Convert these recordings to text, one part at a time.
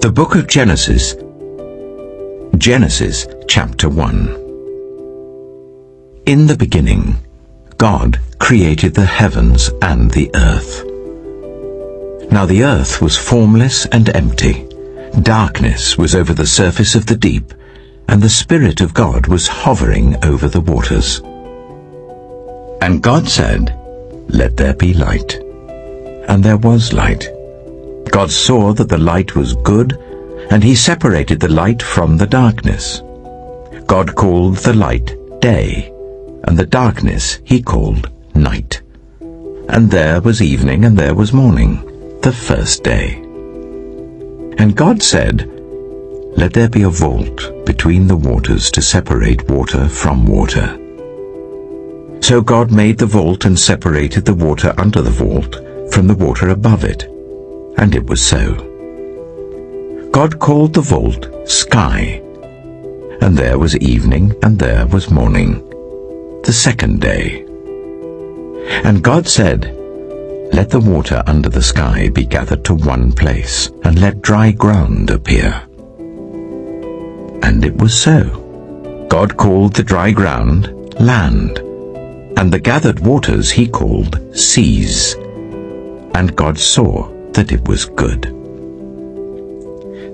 The book of Genesis chapter 1. In the beginning, God created the heavens and the earth. Now the earth was formless and empty. Darkness was over the surface of the deep, and the Spirit of God was hovering over the waters. And God said, "Let there be light." And there was light. God saw that the light was good, and he separated the light from the darkness. God called the light day, and the darkness he called night. And there was evening and there was morning, the first day. And God said, "Let there be a vault between the waters to separate water from water." So God made the vault and separated the water under the vault from the water above it. And it was so. God called the vault sky. And there was evening and there was morning, the second day. And God said, "Let the water under the sky be gathered to one place, and let dry ground appear." And it was so. God called the dry ground land, and the gathered waters he called seas. And God saw that it was good.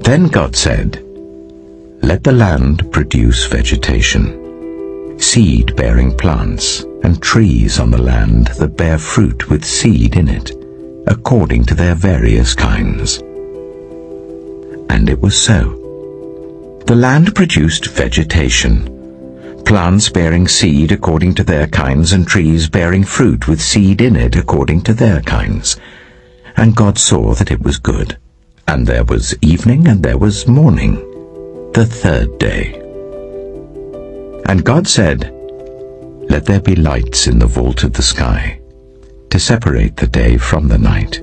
Then God said, "Let the land produce vegetation, seed-bearing plants, and trees on the land that bear fruit with seed in it, according to their various kinds." And it was so. The land produced vegetation, plants bearing seed according to their kinds, and trees bearing fruit with seed in it according to their kinds. And God saw that it was good. And there was evening and there was morning, the third day. And God said, "Let there be lights in the vault of the sky, to separate the day from the night,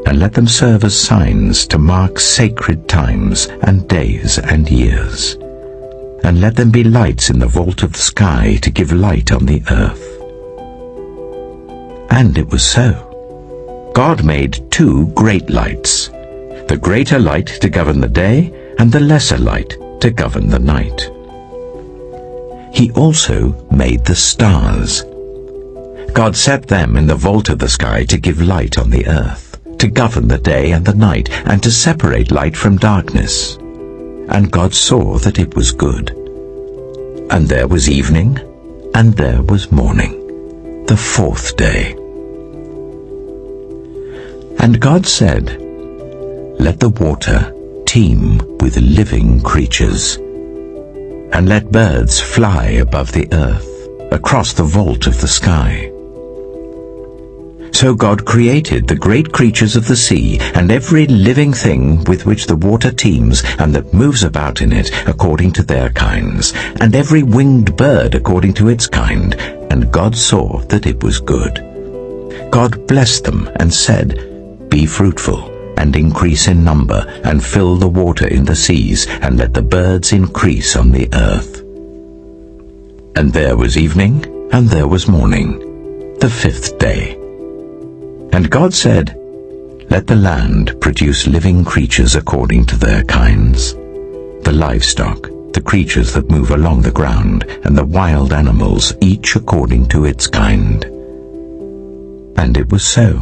and let them serve as signs to mark sacred times and days and years. And let them be lights in the vault of the sky to give light on the earth." And it was so. God made two great lights, the greater light to govern the day, and the lesser light to govern the night. He also made the stars. God set them in the vault of the sky to give light on the earth, to govern the day and the night, and to separate light from darkness. And God saw that it was good. And there was evening, and there was morning, the fourth day. And God said, "Let the water teem with living creatures, and let birds fly above the earth, across the vault of the sky." So God created the great creatures of the sea, and every living thing with which the water teems and that moves about in it according to their kinds, and every winged bird according to its kind. And God saw that it was good. God blessed them and said, "Be fruitful, and increase in number, and fill the water in the seas, and let the birds increase on the earth." And there was evening, and there was morning, the fifth day. And God said, "Let the land produce living creatures according to their kinds, the livestock, the creatures that move along the ground, and the wild animals, each according to its kind." And it was so.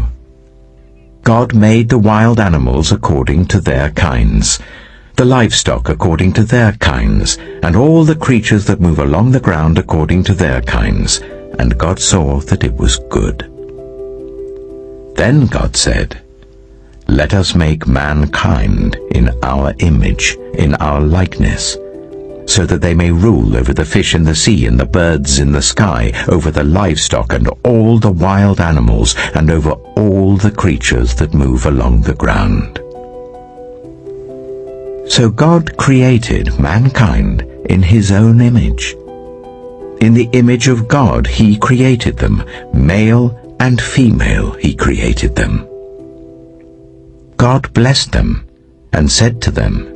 God made the wild animals according to their kinds, the livestock according to their kinds, and all the creatures that move along the ground according to their kinds. And God saw that it was good. Then God said, "Let us make mankind in our image, in our likeness, so that they may rule over the fish in the sea and the birds in the sky, over the livestock and all the wild animals, and over all the creatures that move along the ground." So God created mankind in his own image. In the image of God he created them, male and female he created them. God blessed them and said to them,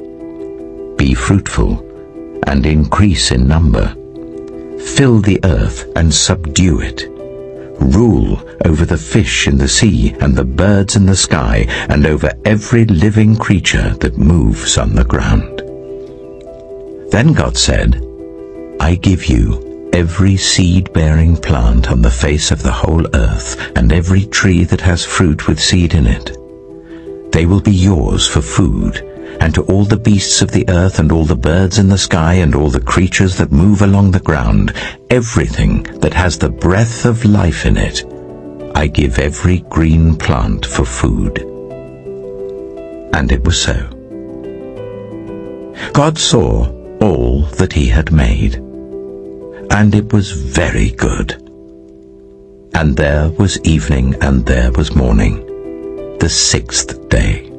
"Be fruitful and increase in number. Fill the earth and subdue it. rule over the fish in the sea and the birds in the sky and over every living creature that moves on the ground. Then God said, I give you every seed-bearing plant on the face of the whole earth, and every tree that has fruit with seed in it. They will be yours for food, and to all the beasts of the earth and all the birds in the sky and all the creatures that move along the ground, everything that has the breath of life in it, I give every green plant for food. And it was so. God saw all that he had made, and it was very good. And there was evening and there was morning, the sixth day.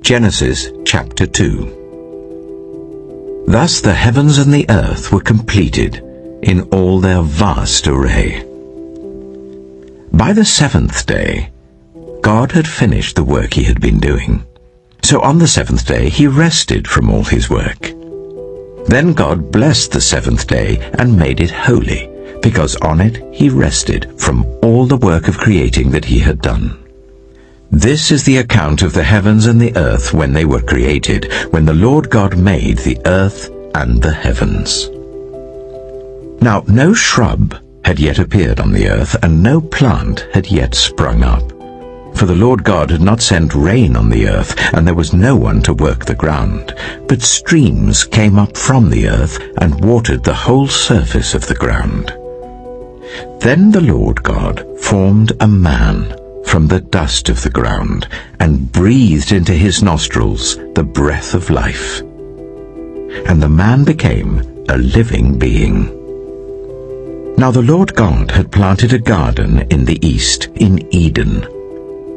Genesis chapter 2. Thus the heavens and the earth were completed in all their vast array. By the seventh day, God had finished the work he had been doing. So on the seventh day he rested from all his work. Then God blessed the seventh day and made it holy, because on it he rested from all the work of creating that he had done. This is the account of the heavens and the earth when they were created, when the Lord God made the earth and the heavens. Now no shrub had yet appeared on the earth, and no plant had yet sprung up. For the Lord God had not sent rain on the earth, and there was no one to work the ground. But streams came up from the earth and watered the whole surface of the ground. Then the Lord God formed a man from the dust of the ground, and breathed into his nostrils the breath of life. And the man became a living being. Now the Lord God had planted a garden in the east, in Eden,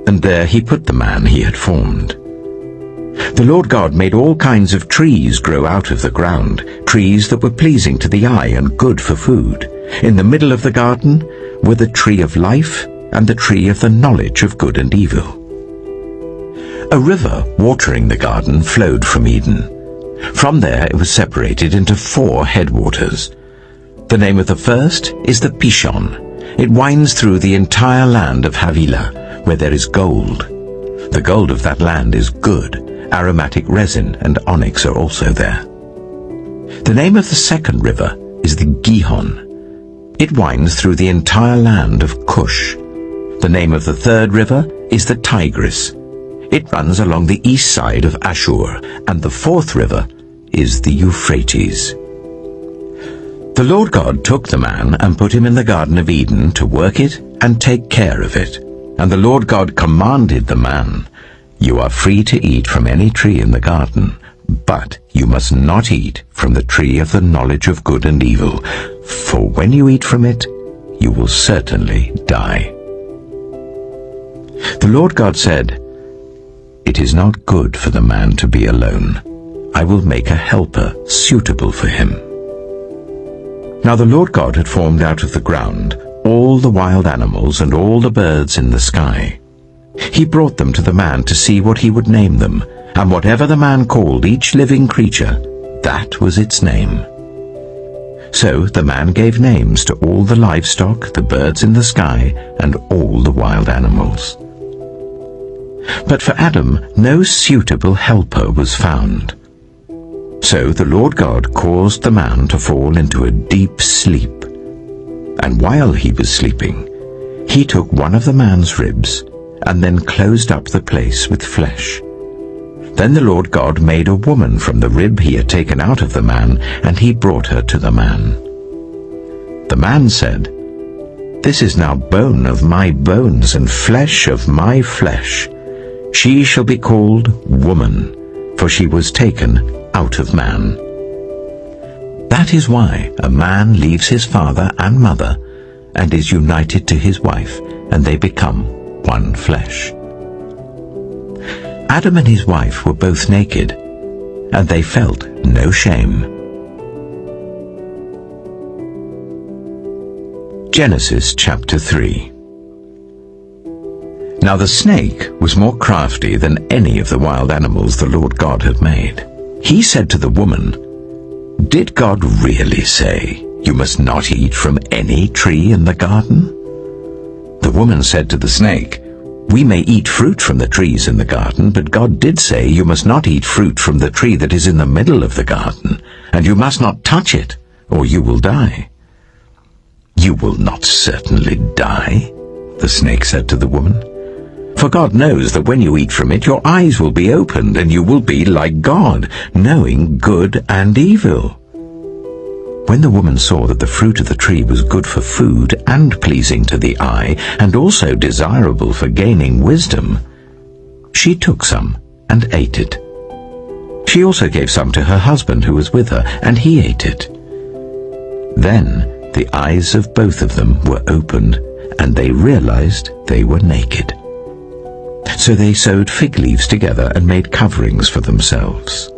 and there he put the man he had formed. The Lord God made all kinds of trees grow out of the ground, trees that were pleasing to the eye and good for food. In the middle of the garden were the tree of life and the tree of the knowledge of good and evil. A river watering the garden flowed from Eden. From there it was separated into 4 headwaters. The name of the first is the Pishon. It winds through the entire land of Havilah, where there is gold. The gold of that land is good. Aromatic resin and onyx are also there. The name of the second river is the Gihon. It winds through the entire land of Cush. The name of the third river is the Tigris. It runs along the east side of Ashur, and the fourth river is the Euphrates. The Lord God took the man and put him in the Garden of Eden to work it and take care of it. And the Lord God commanded the man, You are free to eat from any tree in the garden, but you must not eat from the tree of the knowledge of good and evil, for when you eat from it, you will certainly die. The Lord God said, It is not good for the man to be alone. I will make a helper suitable for him. Now the Lord God had formed out of the ground all the wild animals and all the birds in the sky. He brought them to the man to see what he would name them, and whatever the man called each living creature, that was its name. So the man gave names to all the livestock, the birds in the sky, and all the wild animals. But for Adam no suitable helper was found. So the Lord God caused the man to fall into a deep sleep. And while he was sleeping, he took one of the man's ribs and then closed up the place with flesh. Then the Lord God made a woman from the rib he had taken out of the man, and he brought her to the man. The man said, This is now bone of my bones and flesh of my flesh. She shall be called woman, for she was taken out of man. That is why a man leaves his father and mother and is united to his wife, and they become one flesh. Adam and his wife were both naked, and they felt no shame. Genesis chapter 3. Now the snake was more crafty than any of the wild animals the Lord God had made. He said to the woman, Did God really say, You must not eat from any tree in the garden?" The woman said to the snake, "We may eat fruit from the trees in the garden, but God did say you must not eat fruit from the tree that is in the middle of the garden, and you must not touch it, or you will die." "You will not certainly die," the snake said to the woman. "For God knows that when you eat from it, your eyes will be opened, and you will be like God, knowing good and evil." When the woman saw that the fruit of the tree was good for food and pleasing to the eye, and also desirable for gaining wisdom, she took some and ate it. She also gave some to her husband who was with her, and he ate it. Then the eyes of both of them were opened, and they realized they were naked. So they sewed fig leaves together and made coverings for themselves.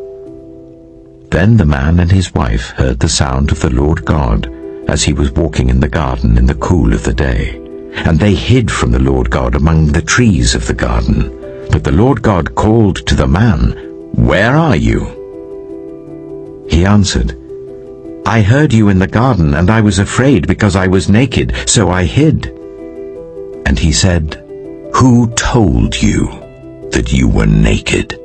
Then the man and his wife heard the sound of the Lord God as he was walking in the garden in the cool of the day. And they hid from the Lord God among the trees of the garden. But the Lord God called to the man, "Where are you?" He answered, "I heard you in the garden, and I was afraid because I was naked, so I hid." And he said, "Who told you that you were naked?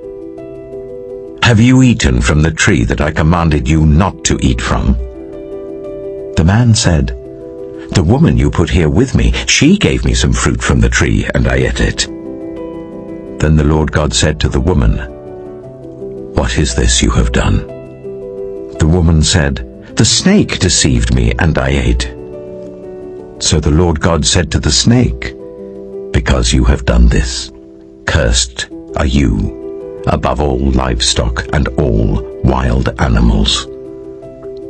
Have you eaten from the tree that I commanded you not to eat from?" The man said, "The woman you put here with me, she gave me some fruit from the tree, and I ate it." Then the Lord God said to the woman, "What is this you have done?" The woman said, "The snake deceived me, and I ate." So the Lord God said to the snake, "Because you have done this, cursed are you above all livestock and all wild animals.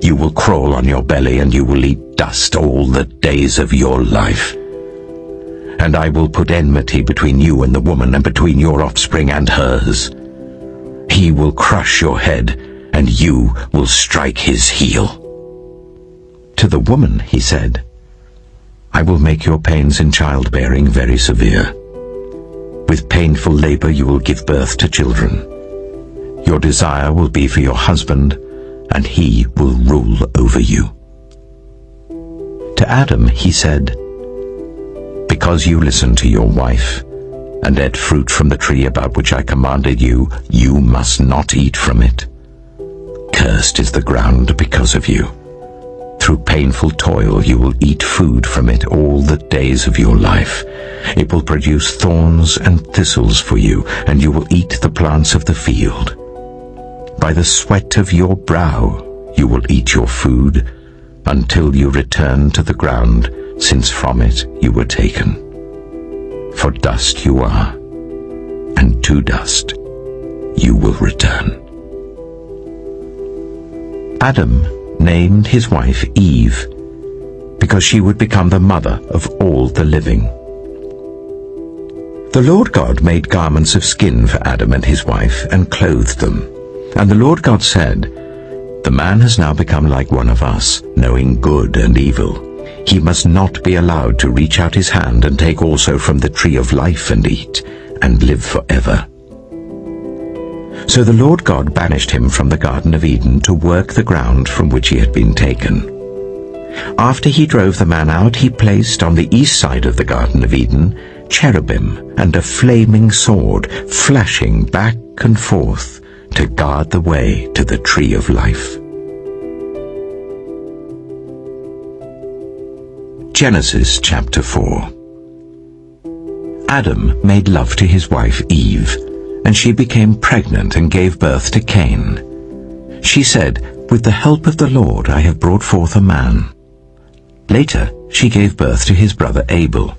You will crawl on your belly, and you will eat dust all the days of your life. And I will put enmity between you and the woman, and between your offspring and hers. He will crush your head, and you will strike his heel." To the woman he said, "I will make your pains in childbearing very severe. With painful labor you will give birth to children. Your desire will be for your husband, and he will rule over you." To Adam he said, "Because you listened to your wife, and ate fruit from the tree about which I commanded you, you must not eat from it. Cursed is the ground because of you. Through painful toil you will eat food from it all the days of your life. It will produce thorns and thistles for you, and you will eat the plants of the field. By the sweat of your brow you will eat your food, until you return to the ground, since from it you were taken. For dust you are, and to dust you will return." Adam named his wife Eve, because she would become the mother of all the living. The Lord God made garments of skin for Adam and his wife, and clothed them. And the Lord God said, "The man has now become like one of us, knowing good and evil. He must not be allowed to reach out his hand and take also from the tree of life and eat, and live forever." So the Lord God banished him from the Garden of Eden to work the ground from which he had been taken. After he drove the man out, he placed on the east side of the Garden of Eden cherubim and a flaming sword, flashing back and forth to guard the way to the tree of life. Genesis chapter 4. Adam made love to his wife Eve, and she became pregnant and gave birth to Cain. She said, "With the help of the Lord I have brought forth a man." Later she gave birth to his brother Abel.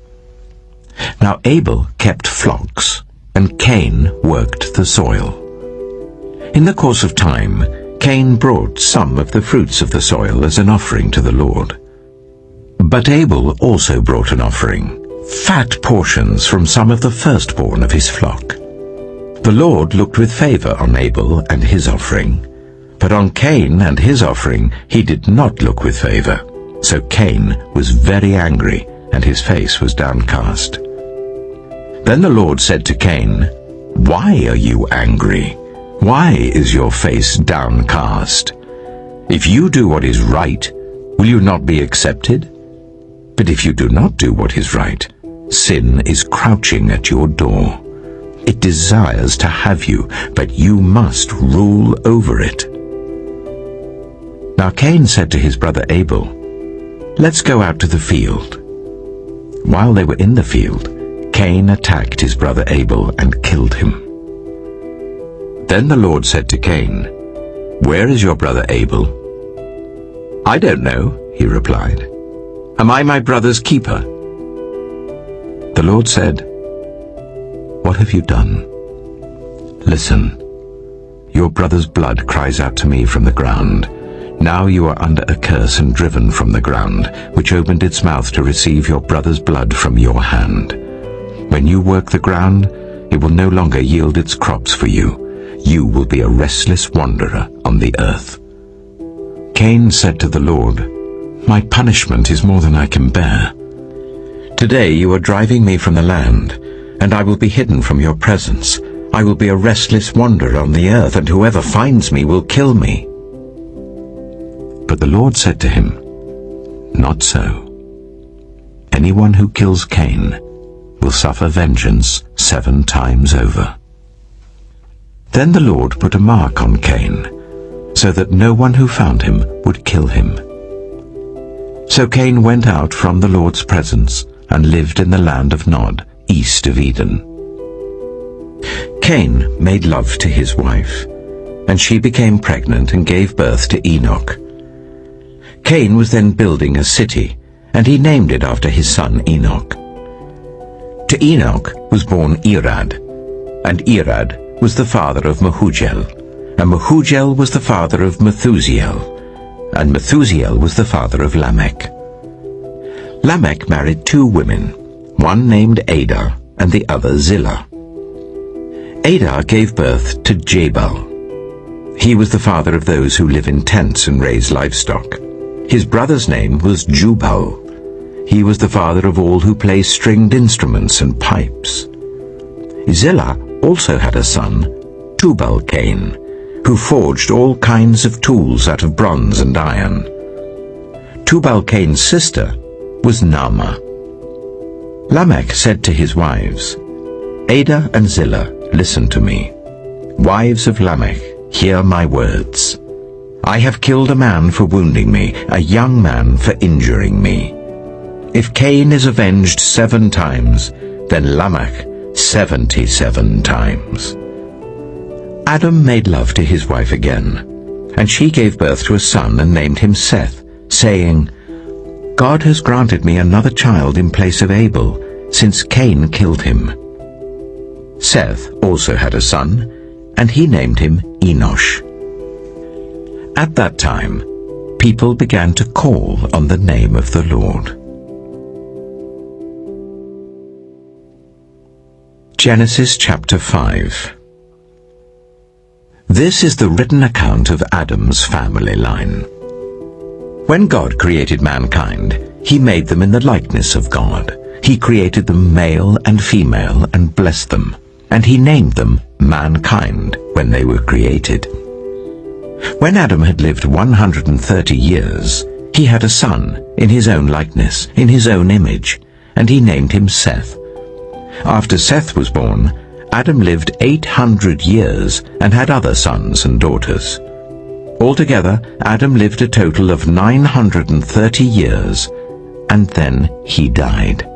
Now Abel kept flocks, and Cain worked the soil. In the course of time, Cain brought some of the fruits of the soil as an offering to the Lord. But Abel also brought an offering, fat portions from some of the firstborn of his flock. The Lord looked with favor on Abel and his offering, but on Cain and his offering he did not look with favor. So Cain was very angry, and his face was downcast. Then the Lord said to Cain, "Why are you angry? Why is your face downcast? If you do what is right, Will you not be accepted? But if you do not do what is right, sin is crouching at your door. It desires to have you, but you must rule over it. Now Cain said to his brother Abel, "Let's go out to the field." While they were in the field, Cain attacked his brother Abel and killed him. Then the Lord said to Cain, "Where is your brother Abel?" "I don't know," he replied. "Am I my brother's keeper?" The Lord said, "What have you done? Listen, your brother's blood cries out to me from the ground. Now you are under a curse and driven from the ground, which opened its mouth to receive your brother's blood from your hand. When you work the ground, it will no longer yield its crops for you. You will be a restless wanderer on the earth." Cain said to the Lord, "My punishment is more than I can bear. Today you are driving me from the land, and I will be hidden from your presence. I will be a restless wanderer on the earth, and whoever finds me will kill me." But the Lord said to him, "Not so. Anyone who kills Cain will suffer vengeance 7 times over." Then the Lord put a mark on Cain, so that no one who found him would kill him. So Cain went out from the Lord's presence and lived in the land of Nod, east of Eden. Cain made love to his wife, and she became pregnant and gave birth to Enoch. Cain was then building a city, and he named it after his son Enoch. To Enoch was born Irad, and Irad was the father of Mehujael, and Mehujael was the father of Methusael, and Methusael was the father of Lamech. Lamech married 2 women, one named Adah and the other Zillah. Adah gave birth to Jabal. He was the father of those who live in tents and raise livestock. His brother's name was Jubal. He was the father of all who play stringed instruments and pipes. Zillah also had a son, Tubal-Cain, who forged all kinds of tools out of bronze and iron. Tubal-Cain's sister was Naamah. Lamech said to his wives, "Adah and Zillah, listen to me. Wives of Lamech, hear my words. I have killed a man for wounding me, a young man for injuring me. If Cain is avenged 7 times, then Lamech 77 times. Adam made love to his wife again, and she gave birth to a son and named him Seth, saying, "God has granted me another child in place of Abel, since Cain killed him." Seth also had a son, and he named him Enosh. At that time, people began to call on the name of the Lord. Genesis chapter 5. This is the written account of Adam's family line. When God created mankind, he made them in the likeness of God. He created them male and female and blessed them, and he named them mankind when they were created. When Adam had lived 130 years, he had a son in his own likeness, in his own image, and he named him Seth. After Seth was born, Adam lived 800 years and had other sons and daughters. Altogether, Adam lived a total of 930 years, and then he died.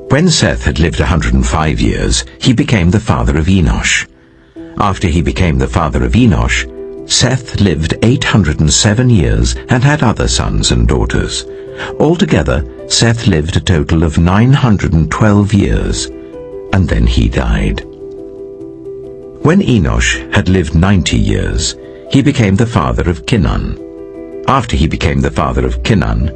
When Seth had lived 105 years, he became the father of Enosh. After he became the father of Enosh, Seth lived 807 years and had other sons and daughters. Altogether, Seth lived a total of 912 years, and then he died. When Enosh had lived 90 years, he became the father of Kenan. After he became the father of Kenan,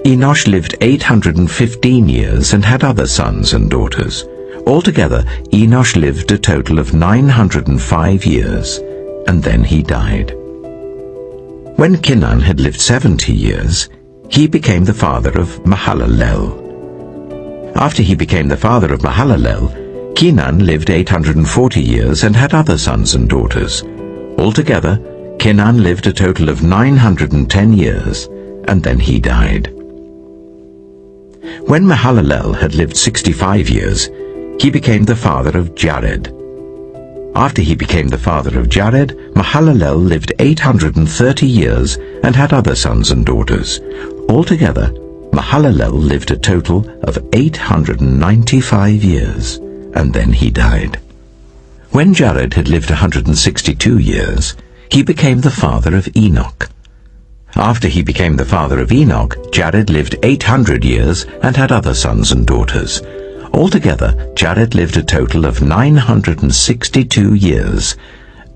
Enosh lived 815 years and had other sons and daughters. Altogether, Enosh lived a total of 905 years, and then he died. When Kenan had lived 70 years, he became the father of Mahalalel. After he became the father of Mahalalel, Kenan lived 840 years and had other sons and daughters. Altogether, Kenan lived a total of 910 years, and then he died. When Mahalalel had lived 65 years, he became the father of Jared. After he became the father of Jared, Mahalalel lived 830 years and had other sons and daughters. Altogether, Mahalalel lived a total of 895 years, and then he died. When Jared had lived 162 years, he became the father of Enoch. After he became the father of Enoch, Jared lived 800 years and had other sons and daughters. Altogether, Jared lived a total of 962 years,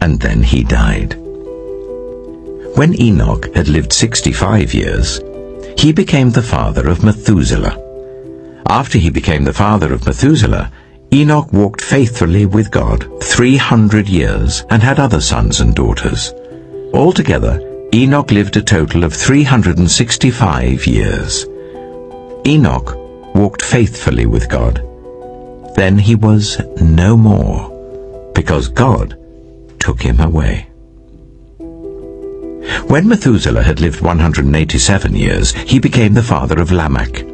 and then he died. When Enoch had lived 65 years, he became the father of Methuselah. After he became the father of Methuselah, Enoch walked faithfully with God 300 years and had other sons and daughters. Altogether, Enoch lived a total of 365 years. Enoch walked faithfully with God. Then he was no more, because God took him away. When Methuselah had lived 187 years, he became the father of Lamech.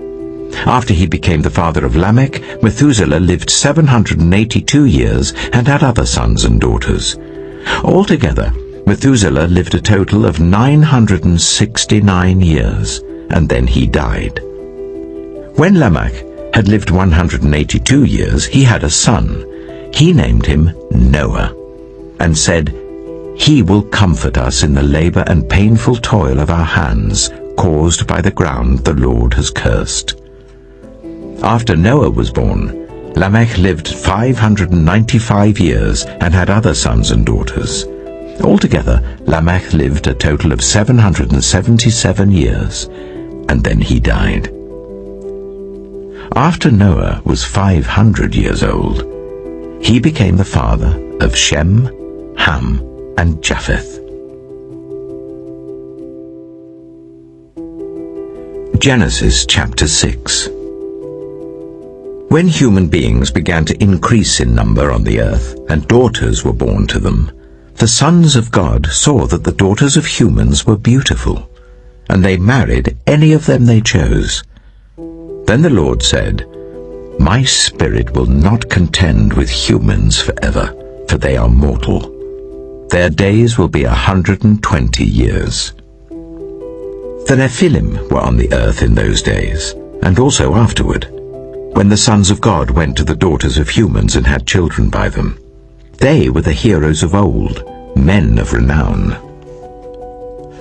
After he became the father of Lamech, Methuselah lived 782 years and had other sons and daughters. Altogether, Methuselah lived a total of 969 years, and then he died. When Lamech had lived 182 years, he had a son. He named him Noah, and said, "He will comfort us in the labor and painful toil of our hands, caused by the ground the Lord has cursed." After Noah was born, Lamech lived 595 years and had other sons and daughters. Altogether, Lamech lived a total of 777 years, and then he died. After Noah was 500 years old, he became the father of Shem, Ham, and Japheth. Genesis chapter 6. When human beings began to increase in number on the earth, and daughters were born to them, the sons of God saw that the daughters of humans were beautiful, and they married any of them they chose. Then the Lord said, "My spirit will not contend with humans forever, for they are mortal. Their days will be 120 years. The Nephilim were on the earth in those days, and also afterward, when the sons of God went to the daughters of humans and had children by them. They were the heroes of old, men of renown.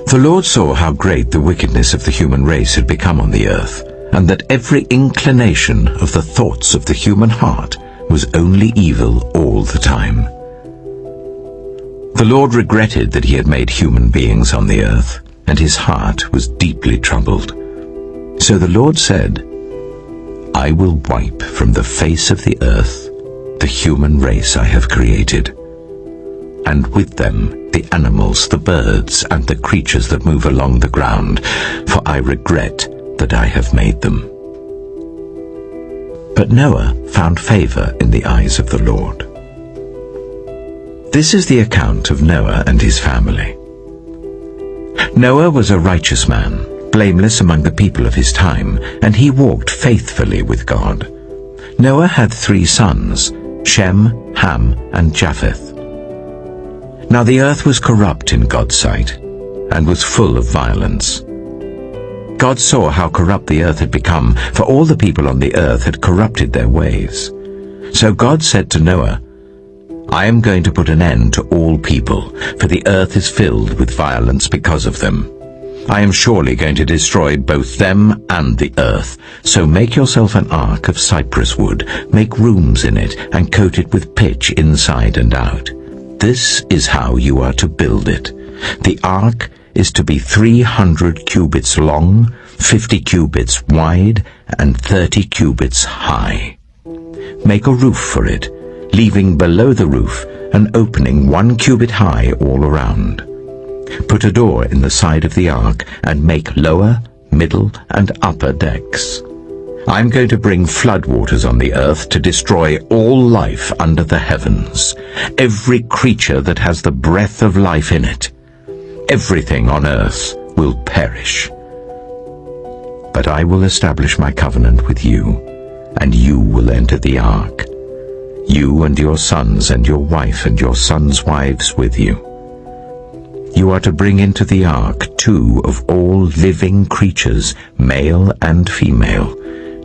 The Lord saw how great the wickedness of the human race had become on the earth, and that every inclination of the thoughts of the human heart was only evil all the time. The Lord regretted that he had made human beings on the earth, and his heart was deeply troubled. So the Lord said, "I will wipe from the face of the earth the human race I have created, and with them the animals, the birds, and the creatures that move along the ground, for I regret that I have made them." But Noah found favor in the eyes of the Lord. This is the account of Noah and his family. Noah was a righteous man, blameless among the people of his time, and he walked faithfully with God. Noah had 3 sons, Shem, Ham, and Japheth. Now the earth was corrupt in God's sight, and was full of violence. God saw how corrupt the earth had become, for all the people on the earth had corrupted their ways. So God said to Noah, "I am going to put an end to all people, for the earth is filled with violence because of them. I am surely going to destroy both them and the earth. So make yourself an ark of cypress wood, make rooms in it, and coat it with pitch inside and out. This is how you are to build it. The ark is to be 300 cubits long, 50 cubits wide, and 30 cubits high. Make a roof for it, leaving below the roof an opening 1 cubit high all around. Put a door in the side of the ark, and make lower, middle, and upper decks. I'm going to bring floodwaters on the earth to destroy all life under the heavens, every creature that has the breath of life in it. Everything on earth will perish. But I will establish my covenant with you, and you will enter the ark, you and your sons and your wife and your sons' wives with you. You are to bring into the ark 2 of all living creatures, male and female,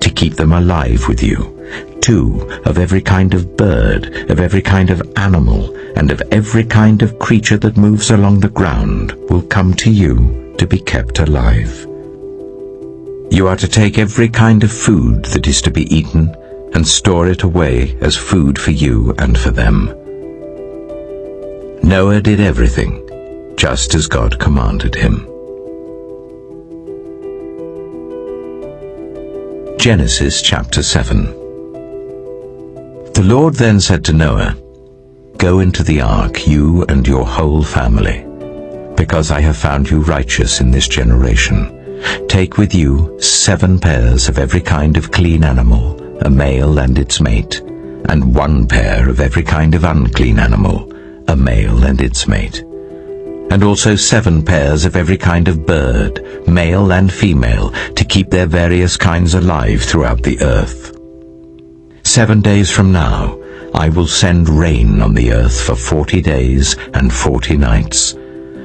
to keep them alive with you. 2 of every kind of bird, of every kind of animal, and of every kind of creature that moves along the ground will come to you to be kept alive. You are to take every kind of food that is to be eaten and store it away as food for you and for them. Noah did everything just as God commanded him. Genesis chapter 7. The Lord then said to Noah, "Go into the ark, you and your whole family, because I have found you righteous in this generation. Take with you 7 pairs of every kind of clean animal, a male and its mate, and 1 pair of every kind of unclean animal, a male and its mate. And also 7 pairs of every kind of bird, male and female, to keep their various kinds alive throughout the earth. 7 days from now I will send rain on the earth for 40 days and 40 nights,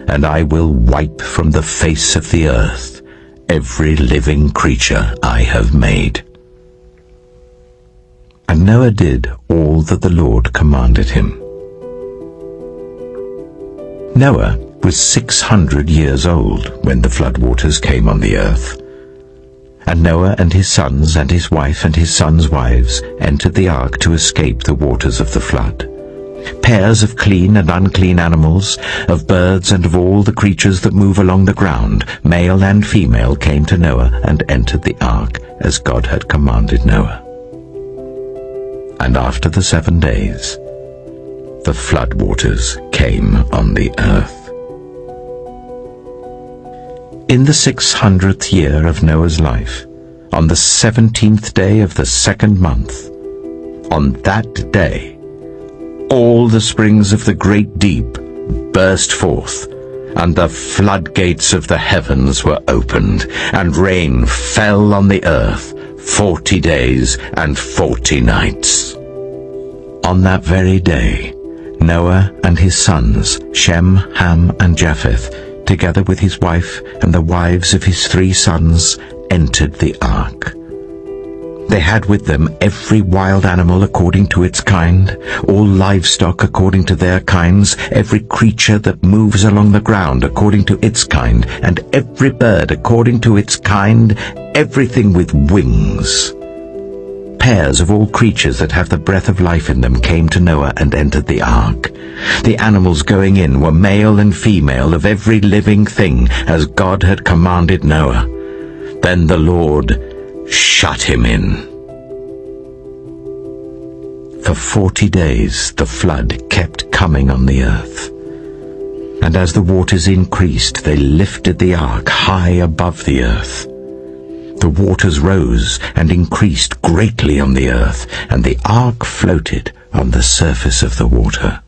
and I will wipe from the face of the earth every living creature I have made." And Noah did all that the Lord commanded him. Noah was 600 years old when the floodwaters came on the earth. And Noah and his sons and his wife and his sons' wives entered the ark to escape the waters of the flood. Pairs of clean and unclean animals, of birds and of all the creatures that move along the ground, male and female, came to Noah and entered the ark as God had commanded Noah. And after the 7 days, the floodwaters came on the earth. In the 600th year of Noah's life, on the 17th day of the 2nd month, on that day, all the springs of the great deep burst forth, and the floodgates of the heavens were opened, and rain fell on the earth 40 days and 40 nights. On that very day, Noah and his sons, Shem, Ham, and Japheth, together with his wife and the wives of his 3 sons, entered the ark. They had with them every wild animal according to its kind, all livestock according to their kinds, every creature that moves along the ground according to its kind, and every bird according to its kind, everything with wings. Pairs of all creatures that have the breath of life in them came to Noah and entered the ark. The animals going in were male and female of every living thing, as God had commanded Noah. Then the Lord shut him in. For 40 days the flood kept coming on the earth. And as the waters increased, they lifted the ark high above the earth. The waters rose and increased greatly on the earth, and the ark floated on the surface of the water.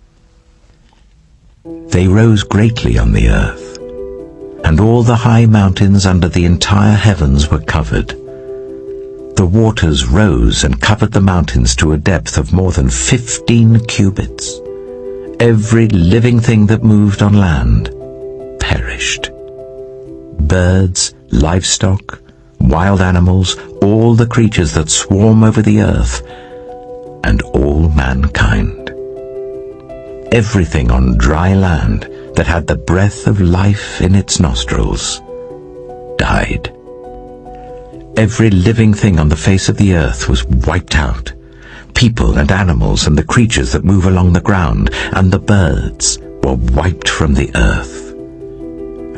They rose greatly on the earth, and all the high mountains under the entire heavens were covered. The waters rose and covered the mountains to a depth of more than 15 cubits. Every living thing that moved on land perished. Birds, livestock, wild animals, all the creatures that swarm over the earth, and all mankind. Everything on dry land that had the breath of life in its nostrils died. Every living thing on the face of the earth was wiped out. People and animals and the creatures that move along the ground and the birds were wiped from the earth.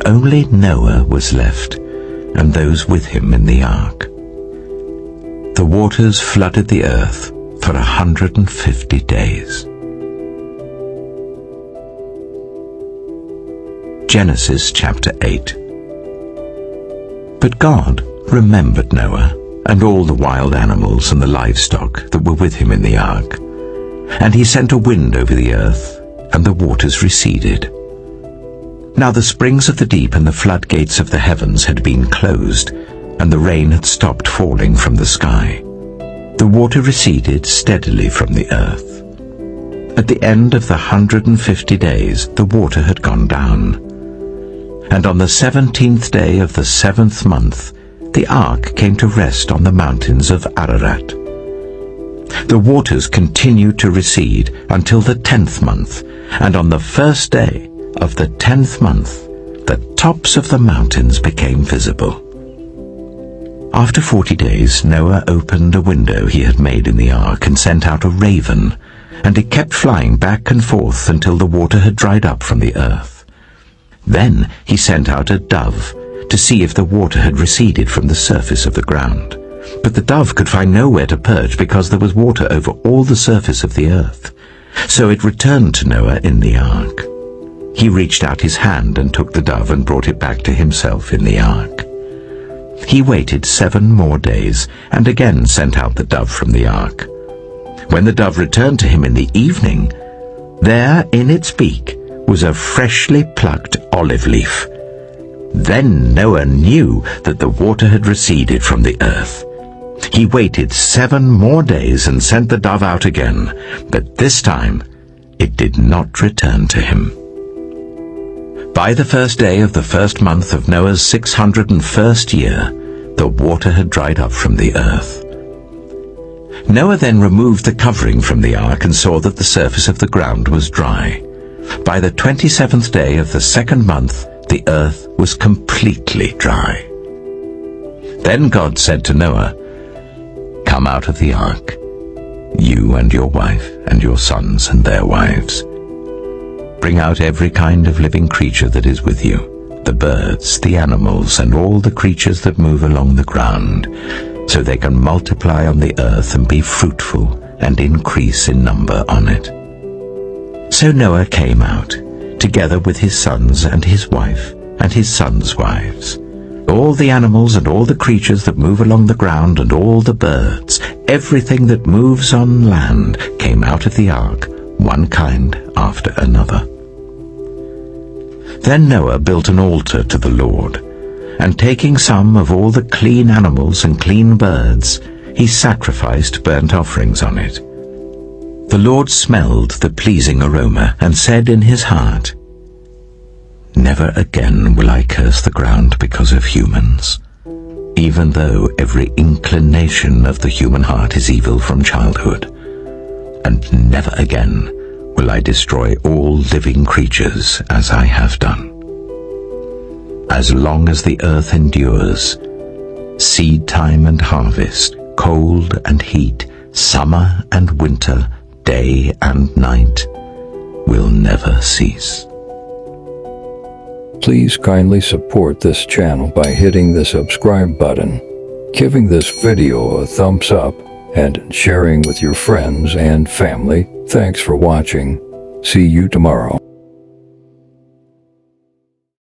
Only Noah was left, and those with him in the ark. The waters flooded the earth for 150 days. Genesis chapter 8. But God remembered Noah and all the wild animals and the livestock that were with him in the ark. And he sent a wind over the earth, and the waters receded. Now the springs of the deep and the floodgates of the heavens had been closed, and the rain had stopped falling from the sky. The water receded steadily from the earth. At the end of the 150 days, the water had gone down. And on the 17th day of the 7th month, the ark came to rest on the mountains of Ararat. The waters continued to recede until the 10th month, and on the first day of the 10th month, the tops of the mountains became visible. After 40 days, Noah opened a window he had made in the ark and sent out a raven, and it kept flying back and forth until the water had dried up from the earth. Then he sent out a dove to see if the water had receded from the surface of the ground. But the dove could find nowhere to perch because there was water over all the surface of the earth. So it returned to Noah in the ark. He reached out his hand and took the dove and brought it back to himself in the ark. He waited 7 more days and again sent out the dove from the ark. When the dove returned to him in the evening, there in its beak was a freshly plucked olive leaf. Then Noah knew that the water had receded from the earth. He waited 7 more days and sent the dove out again, but this time it did not return to him. By the first day of the 1st month of Noah's 601st year, the water had dried up from the earth. Noah then removed the covering from the ark and saw that the surface of the ground was dry. By the 27th day of the 2nd month, the earth was completely dry. Then God said to Noah, "Come out of the ark, you and your wife and your sons and their wives. Bring out every kind of living creature that is with you, the birds, the animals, and all the creatures that move along the ground, so they can multiply on the earth and be fruitful and increase in number on it." So Noah came out, together with his sons and his wife and his sons' wives. All the animals and all the creatures that move along the ground and all the birds, everything that moves on land, came out of the ark, one kind after another. Then Noah built an altar to the Lord, and taking some of all the clean animals and clean birds, he sacrificed burnt offerings on it. The Lord smelled the pleasing aroma and said in his heart, "Never again will I curse the ground because of humans, even though every inclination of the human heart is evil from childhood. And never again will I destroy all living creatures as I have done. As long as the earth endures, seed time and harvest, cold and heat, summer and winter, day and night, will never cease." Please kindly support this channel by hitting the subscribe button, giving this video a thumbs up, and sharing with your friends and family. Thanks for watching. See you tomorrow.